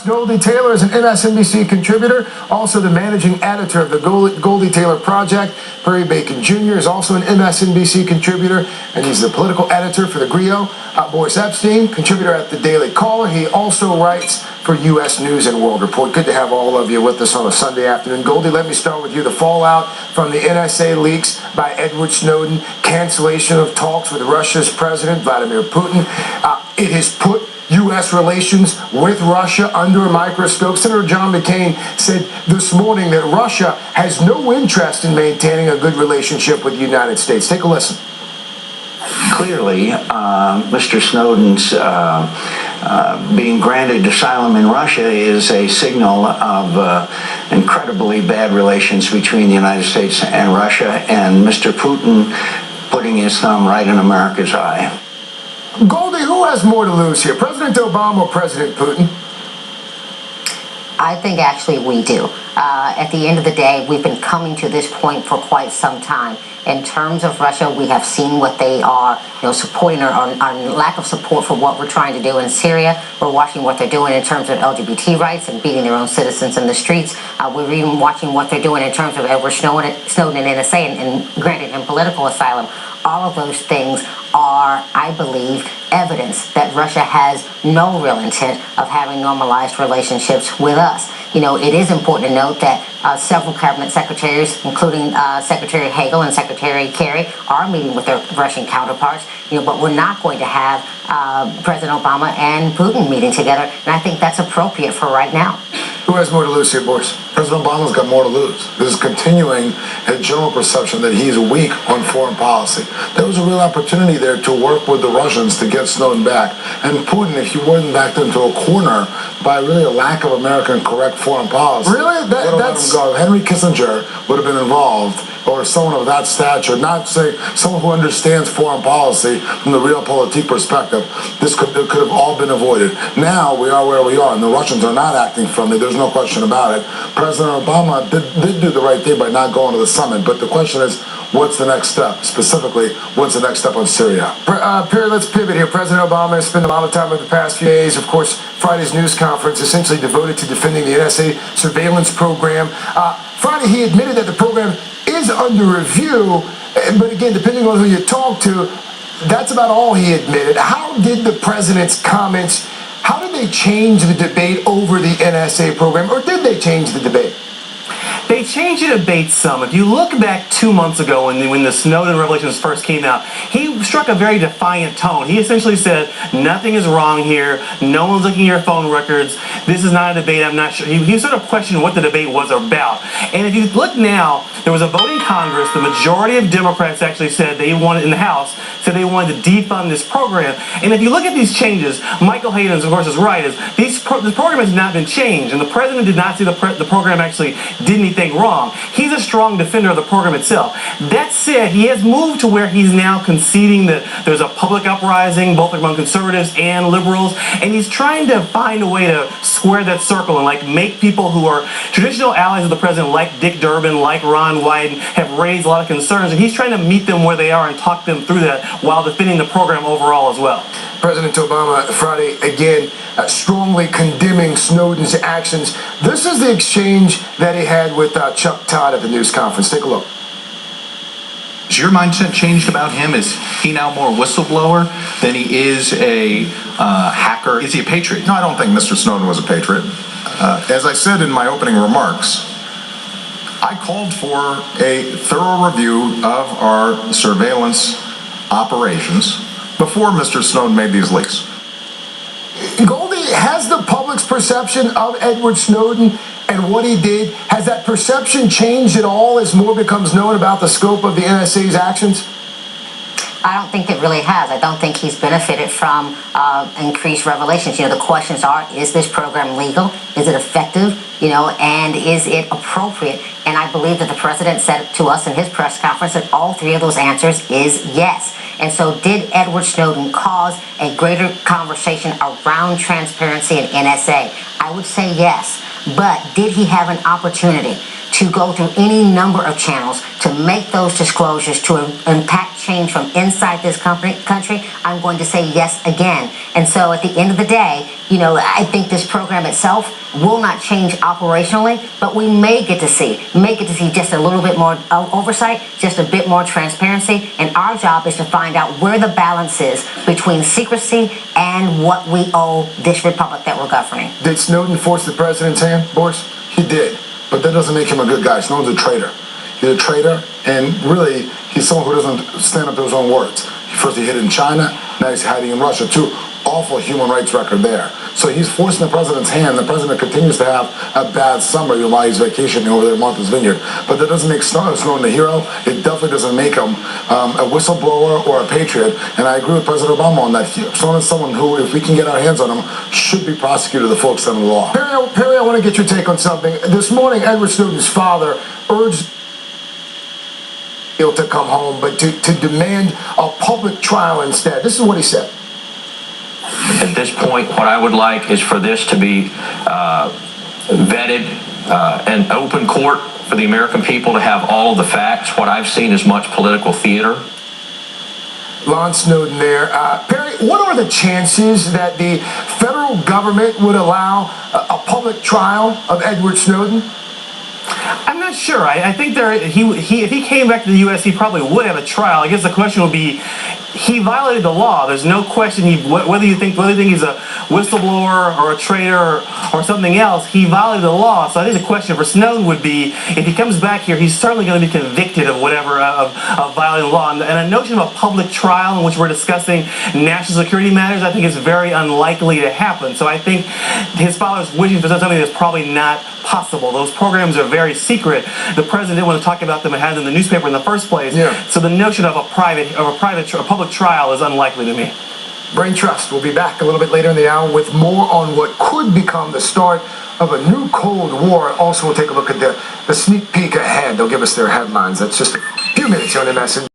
Goldie Taylor is an MSNBC contributor, also the managing editor of the Goldie Taylor Project. Perry Bacon Jr. is also an MSNBC contributor, and he's the political editor for the Griot. Boris Epshteyn, contributor at the Daily Caller. He also writes for U.S. News and World Report. Good to have all of you with us on a Sunday afternoon. Goldie, let me start with you. The fallout from the NSA leaks by Edward Snowden, cancellation of talks with Russia's President Vladimir Putin. It has put U.S. relations with Russia under a microscope. Senator John McCain said this morning that Russia has no interest in maintaining a good relationship with the United States. Take a listen. Clearly, Mr. Snowden's being granted asylum in Russia is a signal of incredibly bad relations between the United States and Russia, and Mr. Putin putting his thumb right in America's eye. Goldie, who has more to lose here, President Obama or President Putin? I think actually we do. At the end of the day, we've been coming to this point for quite some time. In terms of Russia, we have seen what they are, supporting our lack of support for what we're trying to do in Syria. We're watching what they're doing in terms of LGBT rights and beating their own citizens in the streets. We're even watching what they're doing in terms of Edward Snowden and NSA and granting him political asylum. All of those things are, I believe, evidence that Russia has no real intent of having normalized relationships with us. It is important to note that several cabinet secretaries, including Secretary Hagel and Secretary Kerry, are meeting with their Russian counterparts. But we're not going to have President Obama and Putin meeting together, and I think that's appropriate for right now. Who has more to lose here, Boris? President Obama's got more to lose. This is continuing a general perception that he's weak on foreign policy. There was a real opportunity there to work with the Russians to get Snowden back. And Putin, if you weren't backed into a corner by really a lack of American correct foreign policy, really? That's... Henry Kissinger would have been involved, or someone of that stature, not say someone who understands foreign policy from the realpolitik perspective. This could have all been avoided. Now we are where we are, and the Russians are not acting friendly. There's no question about it. President Obama did do the right thing by not going to the summit, but the question is, what's the next step? Specifically, what's the next step on Syria? Perry, let's pivot here. President Obama has spent a lot of time over the past few days, of course, Friday's news conference essentially devoted to defending the NSA surveillance program. Friday, he admitted that the program is under review, but again, depending on who you talk to, that's about all he admitted. How did the president's comments, how did they change the debate over the NSA program, or did they change the debate? They changed the debate some. If you look back 2 months ago when the Snowden revelations first came out, he struck a very defiant tone. He essentially said, nothing is wrong here. No one's looking at your phone records. This is not a debate. I'm not sure. He sort of questioned what the debate was about. And if you look now, there was a vote in Congress. The majority of Democrats actually said they wanted, in the House, said they wanted to defund this program. And if you look at these changes, Michael Hayden, of course, is right. This program has not been changed, and the president did not see the program actually did anything wrong. He's a strong defender of the program itself. That said, he has moved to where he's now conceding that there's a public uprising, both among conservatives and liberals, and he's trying to find a way to square that circle and make people who are traditional allies of the president, like Dick Durbin, like Ron Wyden, have raised a lot of concerns, and he's trying to meet them where they are and talk them through that while defending the program overall as well. President Obama Friday again strongly condemning Snowden's actions. This is the exchange that he had with Chuck Todd at the news conference. Take a look. Has your mindset changed about him? Is he now more whistleblower than he is a hacker? Is he a patriot? No, I don't think Mr. Snowden was a patriot. As I said in my opening remarks, I called for a thorough review of our surveillance operations before Mr. Snowden made these leaks. Goldie, has the public's perception of Edward Snowden and what he did, has that perception changed at all as more becomes known about the scope of the NSA's actions? I don't think it really has. I don't think he's benefited from increased revelations. The questions are, is this program legal? Is it effective? And is it appropriate? And I believe that the president said to us in his press conference that all three of those answers is yes. And so did Edward Snowden cause a greater conversation around transparency and NSA? I would say yes. But did he have an opportunity to go through any number of channels to make those disclosures to impact change from inside this country, I'm going to say yes again. And so at the end of the day, I think this program itself will not change operationally, but we may get to see just a little bit more oversight, just a bit more transparency, and our job is to find out where the balance is between secrecy and what we owe this republic that we're governing. Did Snowden force the president's hand, Boris? He did, but that doesn't make him a good guy. Snowden's a traitor. He's a traitor, and really, he's someone who doesn't stand up to his own words. First he hid in China, now he's hiding in Russia too. Awful human rights record there. So he's forcing the president's hand. The president continues to have a bad summer while he's vacationing over there at Martha's Vineyard. But that doesn't make Snowden a hero. It definitely doesn't make him a whistleblower or a patriot. And I agree with President Obama on that. Snowden's someone who, if we can get our hands on him, should be prosecuted to the full extent of the law. Perry, I want to get your take on something. This morning, Edward Snowden's father urged to come home, but to demand a public trial instead. This is what he said. At this point, what I would like is for this to be vetted, an open court for the American people to have all of the facts. What I've seen is much political theater. Lon Snowden there. Perry, what are the chances that the federal government would allow a public trial of Edward Snowden? I'm not sure. I think if he came back to the U.S., he probably would have a trial. I guess the question would be, he violated the law. There's no question. Whether you think he's a whistleblower or a traitor or something else, he violated the law. So I think the question for Snowden would be, if he comes back here, he's certainly going to be convicted of whatever of violating the law. And a notion of a public trial in which we're discussing national security matters, I think is very unlikely to happen. So I think his father's wishing for something that's probably not possible. Those programs are very secret. The president didn't want to talk about them and had them in the newspaper in the first place. Yeah. So the notion of a public trial is unlikely to me. Brain Trust will be back a little bit later in the hour with more on what could become the start of a new Cold War. Also, we'll take a look at the sneak peek ahead. They'll give us their headlines. That's just a few minutes here on MSNBC.